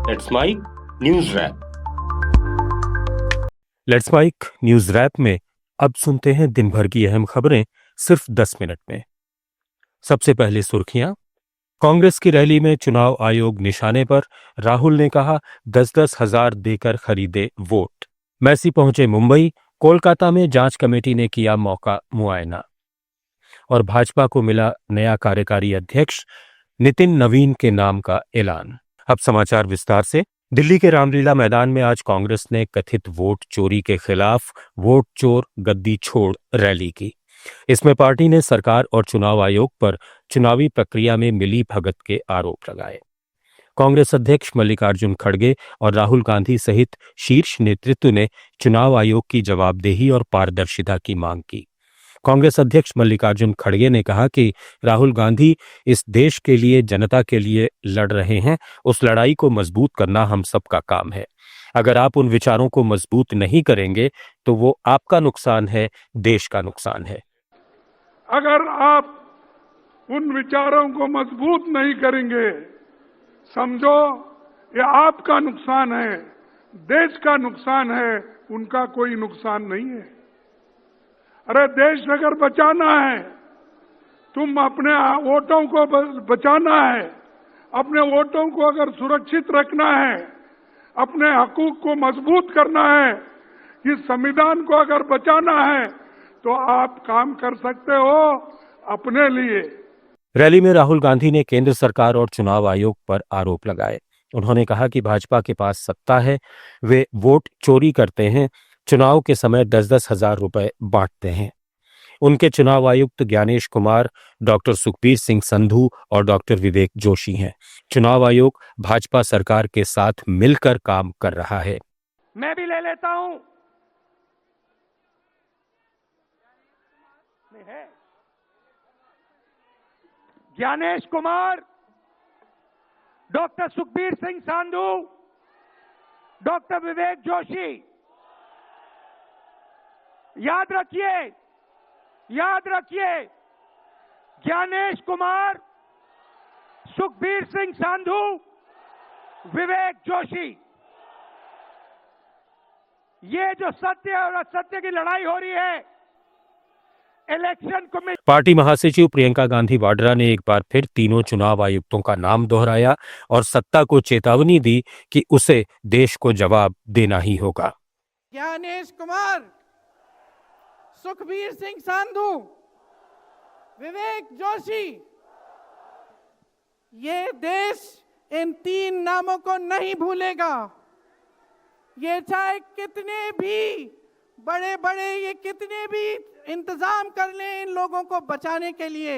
Let's mic news wrap. Let's mic news wrap में अब सुनते हैं दिन भर की अहम खबरें सिर्फ 10 मिनट में। सबसे पहले सुर्खियां। कांग्रेस की रैली में चुनाव आयोग निशाने पर, राहुल ने कहा 10-10 हजार देकर खरीदे वोट। मैसी पहुंचे मुंबई, कोलकाता में जांच कमेटी ने किया मौका मुआयना। और भाजपा को मिला नया कार्यकारी अध्यक्ष, नितिन नवीन के नाम का ऐलान। अब समाचार विस्तार से। दिल्ली के रामलीला मैदान में आज कांग्रेस ने कथित वोट चोरी के खिलाफ वोट चोर गद्दी छोड़ रैली की। इसमें पार्टी ने सरकार और चुनाव आयोग पर चुनावी प्रक्रिया में मिली भगत के आरोप लगाए। कांग्रेस अध्यक्ष मल्लिकार्जुन खड़गे और राहुल गांधी सहित शीर्ष नेतृत्व ने चुनाव आयोग की जवाबदेही और पारदर्शिता की मांग की। कांग्रेस अध्यक्ष मल्लिकार्जुन खड़गे ने कहा कि राहुल गांधी इस देश के लिए, जनता के लिए लड़ रहे हैं। उस लड़ाई को मजबूत करना हम सबका काम है। अगर आप उन विचारों को मजबूत नहीं करेंगे तो वो आपका नुकसान है, देश का नुकसान है। अगर आप उन विचारों को मजबूत नहीं करेंगे, समझो ये आपका नुकसान है, देश का नुकसान है, उनका कोई नुकसान नहीं है। अरे देश अगर बचाना है, तुम अपने वोटों को बचाना है, अपने वोटों को अगर सुरक्षित रखना है, अपने हकूक को मजबूत करना है, इस संविधान को अगर बचाना है, तो आप काम कर सकते हो अपने लिए। रैली में राहुल गांधी ने केंद्र सरकार और चुनाव आयोग पर आरोप लगाए। उन्होंने कहा कि भाजपा के पास सत्ता है, वे वोट चोरी करते हैं, चुनाव के समय 10-10 हजार रुपए बांटते हैं। उनके चुनाव आयुक्त ज्ञानेश कुमार, डॉक्टर सुखबीर सिंह संधू और डॉक्टर विवेक जोशी हैं। चुनाव आयोग भाजपा सरकार के साथ मिलकर काम कर रहा है। मैं भी ले लेता हूं। Gyanesh Kumar, doctor Sukhbir Singh Sandhu, doctor Vivek Joshi. याद रखिए, ज्ञानेश कुमार, सुखबीर सिंह संधू, विवेक जोशी। ये जो सत्य और असत्य की लड़ाई हो रही है, इलेक्शन कमीशन। पार्टी महासचिव प्रियंका गांधी वाड्रा ने एक बार फिर तीनों चुनाव आयुक्तों का नाम दोहराया और सत्ता को चेतावनी दी कि उसे देश को जवाब देना ही होगा। ज्ञानेश कुमार, सुखबीर सिंह संधू, विवेक जोशी, ये देश इन तीन नामों को नहीं भूलेगा। ये चाहे कितने भी बड़े ये कितने भी इंतजाम कर लें इन लोगों को बचाने के लिए,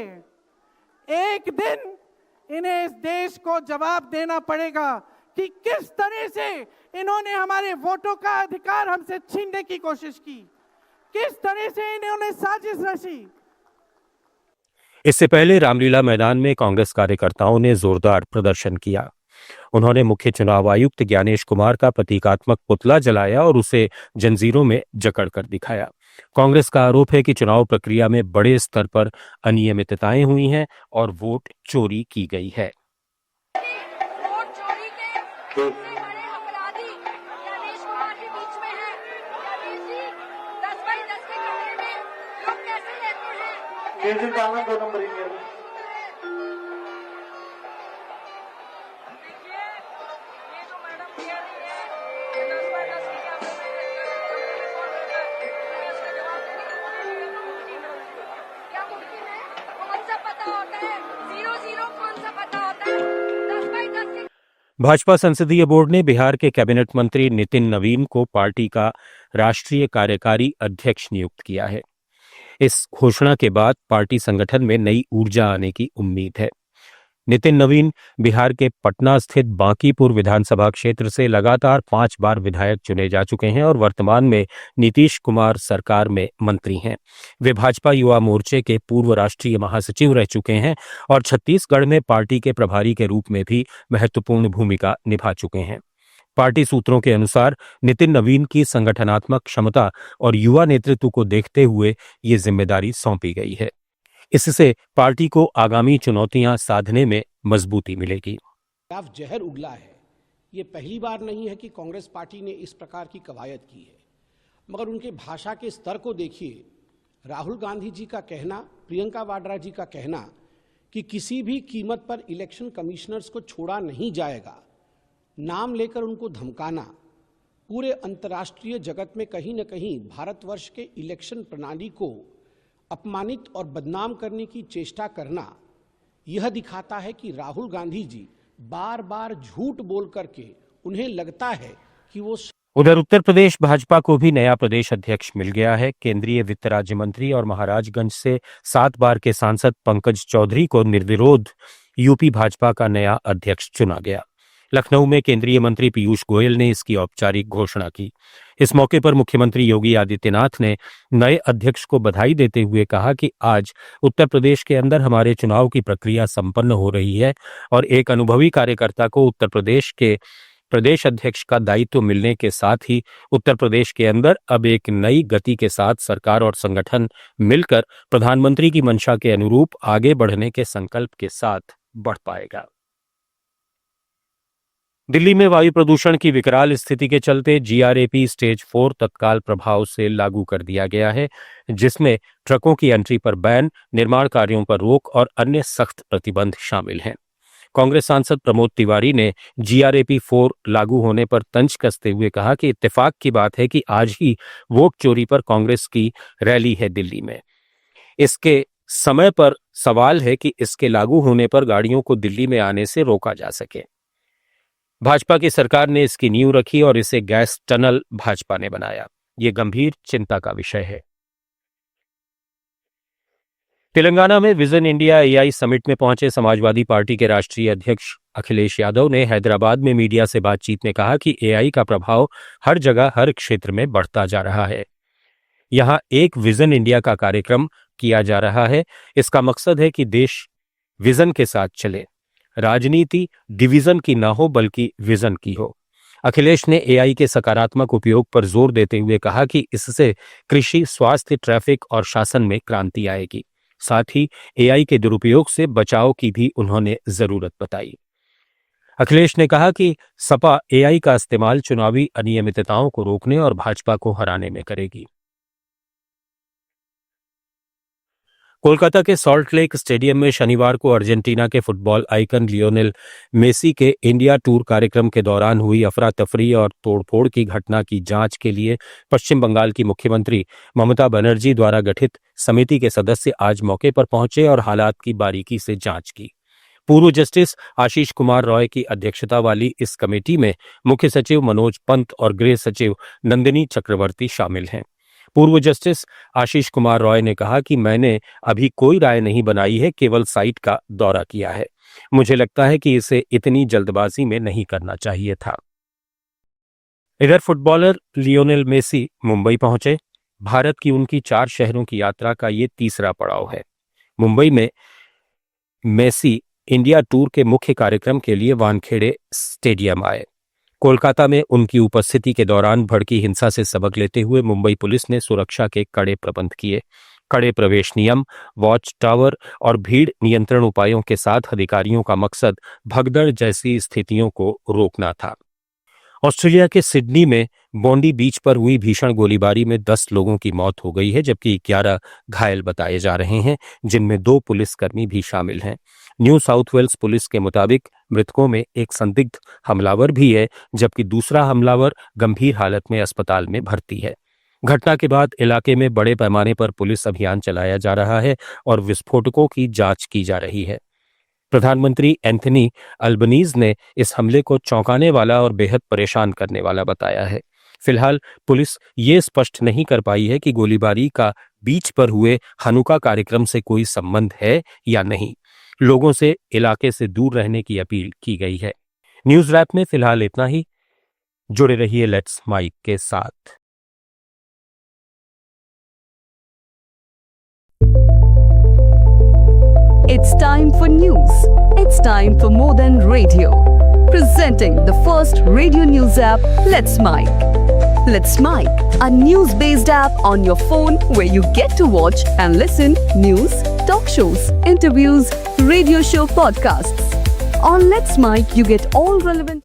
एक दिन इन्हें इस देश को जवाब देना पड़ेगा कि किस तरह से इन्होंने हमारे वोटों का अधिकार हमसे छीनने की कोशिश की, किस तरह से इन्होंने साजिश रची। इससे पहले रामलीला मैदान में कांग्रेस कार्यकर्ताओं ने जोरदार प्रदर्शन किया। उन्होंने मुख्य चुनाव आयुक्त ज्ञानेश कुमार का प्रतीकात्मक पुतला जलाया और उसे जंजीरों में जकड़कर दिखाया। कांग्रेस का आरोप है कि चुनाव प्रक्रिया में बड़े स्तर पर अनियमितताएं हुई हैं और वोट चोरी की गई है। वोट चोरी के सबसे बड़े अपराधी ज्ञानेश कुमार के बीच में हैं। ज्ञानेश जी 10x10 के कमरे में लोग कैसे लेते हैं? केजरी डालना 2 नंबर ही है। भाजपा संसदीय बोर्ड ने बिहार के कैबिनेट मंत्री नितिन नवीन को पार्टी का राष्ट्रीय कार्यकारी अध्यक्ष नियुक्त किया है। इस घोषणा के बाद पार्टी संगठन में नई ऊर्जा आने की उम्मीद है। नितिन नवीन बिहार के पटना स्थित बांकीपुर विधानसभा क्षेत्र से लगातार 5 बार विधायक चुने जा चुके हैं और वर्तमान में नीतीश कुमार सरकार में मंत्री हैं। वे भाजपा युवा मोर्चे के पूर्व राष्ट्रीय महासचिव रह चुके हैं और छत्तीसगढ़ में पार्टी के प्रभारी के रूप में भी महत्वपूर्ण भूमिका निभा चुके हैं। पार्टी सूत्रों के अनुसार नितिन नवीन की संगठनात्मक क्षमता और युवा नेतृत्व को देखते हुए ये जिम्मेदारी सौंपी गई है। इससे पार्टी को आगामी चुनौतियां साधने में मजबूती मिलेगी। जहर उगला है, ये पहली बार नहीं है कि कांग्रेस पार्टी ने इस प्रकार की कवायद की है, मगर उनके भाषा के स्तर को देखिए। राहुल गांधी जी का कहना, प्रियंका वाड्रा जी का कहना कि किसी भी कीमत पर इलेक्शन कमिश्नर्स को छोड़ा नहीं जाएगा, नाम लेकर उनको धमकाना, पूरे अंतर्राष्ट्रीय जगत में कहीं न कहीं भारतवर्ष के इलेक्शन प्रणाली को अपमानित और बदनाम करने की चेष्टा करना, यह दिखाता है कि राहुल गांधी जी बार बार झूठ बोल करके उन्हें लगता है कि वो। उधर उत्तर प्रदेश भाजपा को भी नया प्रदेश अध्यक्ष मिल गया है। केंद्रीय वित्त राज्य मंत्री और महाराजगंज से 7 बार के सांसद पंकज चौधरी को निर्विरोध यूपी भाजपा का नया अध्यक्ष चुना गया। लखनऊ में केंद्रीय मंत्री पीयूष गोयल ने इसकी औपचारिक घोषणा की। इस मौके पर मुख्यमंत्री योगी आदित्यनाथ ने नए अध्यक्ष को बधाई देते हुए कहा कि आज उत्तर प्रदेश के अंदर हमारे चुनाव की प्रक्रिया संपन्न हो रही है और एक अनुभवी कार्यकर्ता को उत्तर प्रदेश के प्रदेश अध्यक्ष का दायित्व मिलने के साथ ही उत्तर प्रदेश के अंदर अब एक नई गति के साथ सरकार और संगठन मिलकर प्रधानमंत्री की मंशा के अनुरूप आगे बढ़ने के संकल्प के साथ बढ़ पाएगा। दिल्ली में वायु प्रदूषण की विकराल स्थिति के चलते जीआरएपी स्टेज 4 तत्काल प्रभाव से लागू कर दिया गया है, जिसमें ट्रकों की एंट्री पर बैन, निर्माण कार्यों पर रोक और अन्य सख्त प्रतिबंध शामिल हैं। कांग्रेस सांसद प्रमोद तिवारी ने जीआरएपी 4 लागू होने पर तंज कसते हुए कहा कि इत्तेफाक की बात है कि आज ही वोट चोरी पर कांग्रेस की रैली है दिल्ली में। इसके समय पर सवाल है कि इसके लागू होने पर गाड़ियों को दिल्ली में आने से रोका जा सके। भाजपा की सरकार ने इसकी नींव रखी और इसे गैस टनल भाजपा ने बनाया। ये गंभीर चिंता का विषय है। तेलंगाना में विजन इंडिया एआई समिट में पहुंचे समाजवादी पार्टी के राष्ट्रीय अध्यक्ष अखिलेश यादव ने हैदराबाद में मीडिया से बातचीत में कहा कि एआई का प्रभाव हर जगह हर क्षेत्र में बढ़ता जा रहा है। यहां एक विजन इंडिया का कार्यक्रम किया जा रहा है। इसका मकसद है कि देश विजन के साथ चले, राजनीति डिवीजन की ना हो बल्कि विजन की हो। अखिलेश ने एआई के सकारात्मक उपयोग पर जोर देते हुए कहा कि इससे कृषि, स्वास्थ्य, ट्रैफिक और शासन में क्रांति आएगी। साथ ही एआई के दुरुपयोग से बचाव की भी उन्होंने जरूरत बताई। अखिलेश ने कहा कि सपा एआई का इस्तेमाल चुनावी अनियमितताओं को रोकने और भाजपा को हराने में करेगी। कोलकाता के सॉल्ट लेक स्टेडियम में शनिवार को अर्जेंटीना के फुटबॉल आइकन लियोनेल मेसी के इंडिया टूर कार्यक्रम के दौरान हुई अफरा तफरी और तोड़फोड़ की घटना की जांच के लिए पश्चिम बंगाल की मुख्यमंत्री ममता बनर्जी द्वारा गठित समिति के सदस्य आज मौके पर पहुंचे और हालात की बारीकी से जांच की। पूर्व जस्टिस आशीष कुमार रॉय की अध्यक्षता वाली इस कमेटी में मुख्य सचिव मनोज पंत और गृह सचिव नंदिनी चक्रवर्ती शामिल हैं। पूर्व जस्टिस आशीष कुमार रॉय ने कहा कि मैंने अभी कोई राय नहीं बनाई है, केवल साइट का दौरा किया है। मुझे लगता है कि इसे इतनी जल्दबाजी में नहीं करना चाहिए था। इधर फुटबॉलर लियोनेल मेसी मुंबई पहुंचे। भारत की उनकी 4 शहरों की यात्रा का ये तीसरा पड़ाव है। मुंबई में मेसी इंडिया टूर के मुख्य कार्यक्रम के लिए वानखेड़े स्टेडियम आए। कोलकाता में उनकी उपस्थिति के दौरान भड़की हिंसा से सबक लेते हुए मुंबई पुलिस ने सुरक्षा के कड़े प्रबंध किए। कड़े प्रवेश नियम, वॉच टावर और भीड़ नियंत्रण उपायों के साथ अधिकारियों का मकसद भगदड़ जैसी स्थितियों को रोकना था। ऑस्ट्रेलिया के सिडनी में बॉन्डी बीच पर हुई भीषण गोलीबारी में 10 लोगों की मौत हो गई है, जबकि 11 घायल बताए जा रहे हैं, जिनमें 2 पुलिसकर्मी भी शामिल हैं। न्यू साउथ वेल्स पुलिस के मुताबिक मृतकों में एक संदिग्ध हमलावर भी है, जबकि दूसरा हमलावर गंभीर हालत में अस्पताल में भर्ती है। घटना के बाद इलाके में बड़े पैमाने पर पुलिस अभियान चलाया जा रहा है और विस्फोटकों की जांच की जा रही है। प्रधानमंत्री एंथनी अल्बनीज ने इस हमले को चौंकाने वाला और बेहद परेशान करने वाला बताया है। फिलहाल पुलिस ये स्पष्ट नहीं कर पाई है कि गोलीबारी का बीच पर हुए हनुका कार्यक्रम से कोई संबंध है या नहीं। लोगों से इलाके से दूर रहने की अपील की गई है। न्यूज रैप में फिलहाल इतना ही। जुड़े रहिए लेट्स माइक के साथ। It's time for news. It's time for more than radio. Presenting the first radio news app, Let's Mike. Let's Mike, a news-based app on your phone where you get to watch and listen news, talk shows, interviews, radio show podcasts. On Let's Mike, you get all relevant